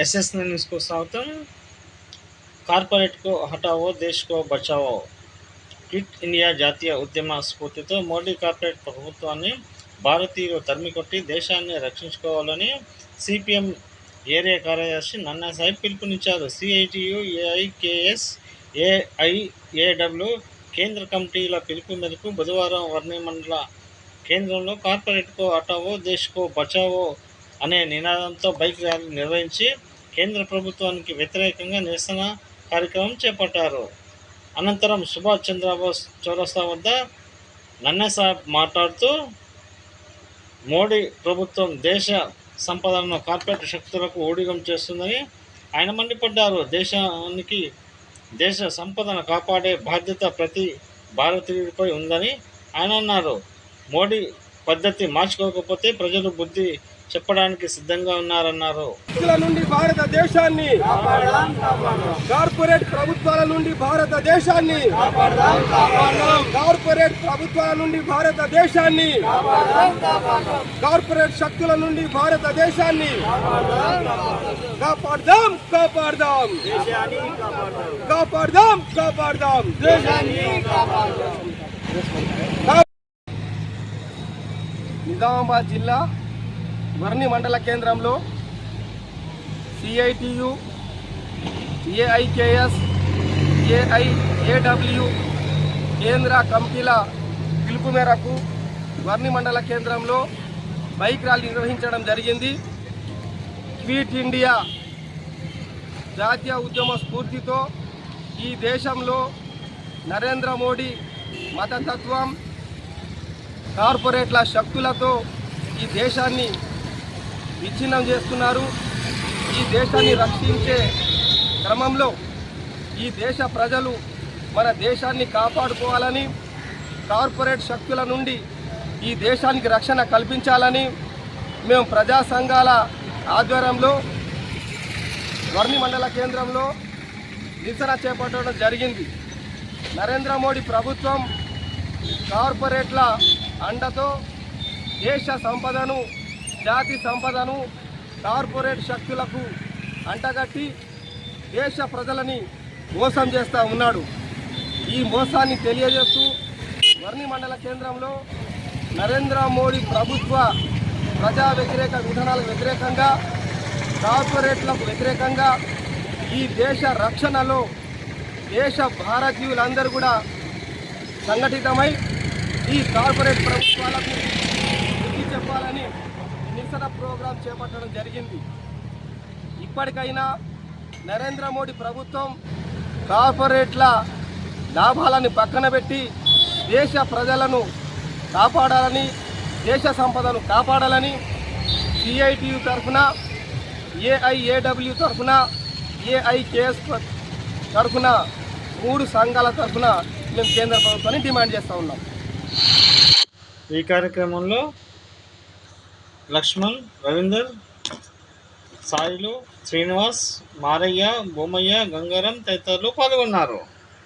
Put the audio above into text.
SS news को स्वागतम। Corporate को हटाओ देश को बचाओ క్విట్ ఇండియా జాతీయ ఉద్యమ స్ఫూర్తితో మోడీ కార్పొరేట్ ప్రభుత్వాన్ని భారతీయులు తరిమికొట్టి దేశాన్ని రక్షించుకోవాలని సిపిఎం ఏరియా కార్యదర్శి నన్నా సాహెబ్ పిలుపునిచ్చారు. సిఐటియు, ఏఐకేఎస్, ఏఐఏడబ్ల్యూ కేంద్ర కమిటీల పిలుపు మేరకు బుధవారం వర్ణి మండల కేంద్రంలో కార్పొరేట్ को हटाओ देश को बचाओ అనే నినాదంతో బైక్ ర్యాలీ నిర్వహించి కేంద్ర ప్రభుత్వానికి వ్యతిరేకంగా నిరసన కార్యక్రమం చేపట్టారు. అనంతరం సుభాష్ చంద్రబోస్ చౌరస్తా వద్ద నన్నా సాహెబ్ మాట్లాడుతూ మోడీ ప్రభుత్వం దేశ సంపదను కార్పొరేట్ శక్తులకు ఊడిగం చేస్తుందని ఆయన మండిపడ్డారు. దేశ సంపదను కాపాడే బాధ్యత ప్రతి భారతీయుడిపై ఉందని ఆయన అన్నారు. మోడీ పద్ధతి మార్చుకోకపోతే ప్రజలు బుద్ధి చెప్పడానికి సిద్ధంగా ఉన్నారన్నారు. నుండి భారతదేశాన్ని కార్పొరేట్ ప్రభుత్వాల నుండి భారతదేశాన్ని కార్పొరేట్ ప్రభుత్వాల నుండి భారతదేశాన్ని కార్పొరేట్ శక్తుల నుండి భారతదేశాన్ని కాపాడదాం కాపాడదాం కాపాడదాం కాపాడదాం నిజామాబాద్ జిల్లా వర్ణి మండల కేంద్రంలో సిఐటియు, ఏఐకేఎస్, ఏఐఏడబ్ల్యూ కేంద్ర కమిటీల పిలుపు మేరకు వర్ణి మండల కేంద్రంలో బైక్ ర్యాలీ నిర్వహించడం జరిగింది. క్విట్ ఇండియా జాతీయ ఉద్యమ స్ఫూర్తితో ఈ దేశంలో నరేంద్ర మోడీ మతతత్వం, కార్పొరేట్ల శక్తులతో ఈ దేశాన్ని విచ్ఛిన్నం చేస్తున్నారు. ఈ దేశాన్ని రక్షించే క్రమంలో ఈ దేశ ప్రజలు మన దేశాన్ని కాపాడుకోవాలని, కార్పొరేట్ శక్తుల నుండి ఈ దేశానికి రక్షణ కల్పించాలని మేము ప్రజా సంఘాల ఆధ్వర్యంలో వర్ణి మండల కేంద్రంలో నిరసన చేపట్టడం జరిగింది. నరేంద్ర మోడీ ప్రభుత్వం కార్పొరేట్ల అండతో దేశ సంపదను, జాతి సంపదను కార్పొరేట్ శక్తులకు అంటగట్టి దేశ ప్రజలని మోసం చేస్తూ ఉన్నాడు. ఈ మోసాన్ని తెలియజేస్తూ వర్ణి మండల కేంద్రంలో నరేంద్ర మోడీ ప్రభుత్వ ప్రజా వ్యతిరేక విధానాలకు వ్యతిరేకంగా, కార్పొరేట్లకు వ్యతిరేకంగా ఈ దేశ రక్షణలో దేశ భారతీయులందరూ కూడా సంఘటితమై ఈ కార్పొరేట్ ప్రభుత్వాలకు బుద్ధి చెప్పాలని నిరసన ప్రోగ్రాం చేపట్టడం జరిగింది. ఇప్పటికైనా నరేంద్ర మోడీ ప్రభుత్వం కార్పొరేట్ల లాభాలను పక్కన పెట్టి దేశ ప్రజలను కాపాడాలని, దేశ సంపదను కాపాడాలని సిఐటియు తరఫున, ఏఐఏడబ్ల్యూ తరఫున, ఏఐకేఎస్ తరఫున 3 సంఘాల తరఫున మేము కేంద్ర ప్రభుత్వాన్ని డిమాండ్ చేస్తూ ఉన్నాం. ఈ కార్యక్రమంలో లక్ష్మణ్, రవీందర్, సాయిలు, శ్రీనివాస్, మారయ్య, బొమ్మయ్య, గంగారం తదితరులు పాల్గొన్నారు.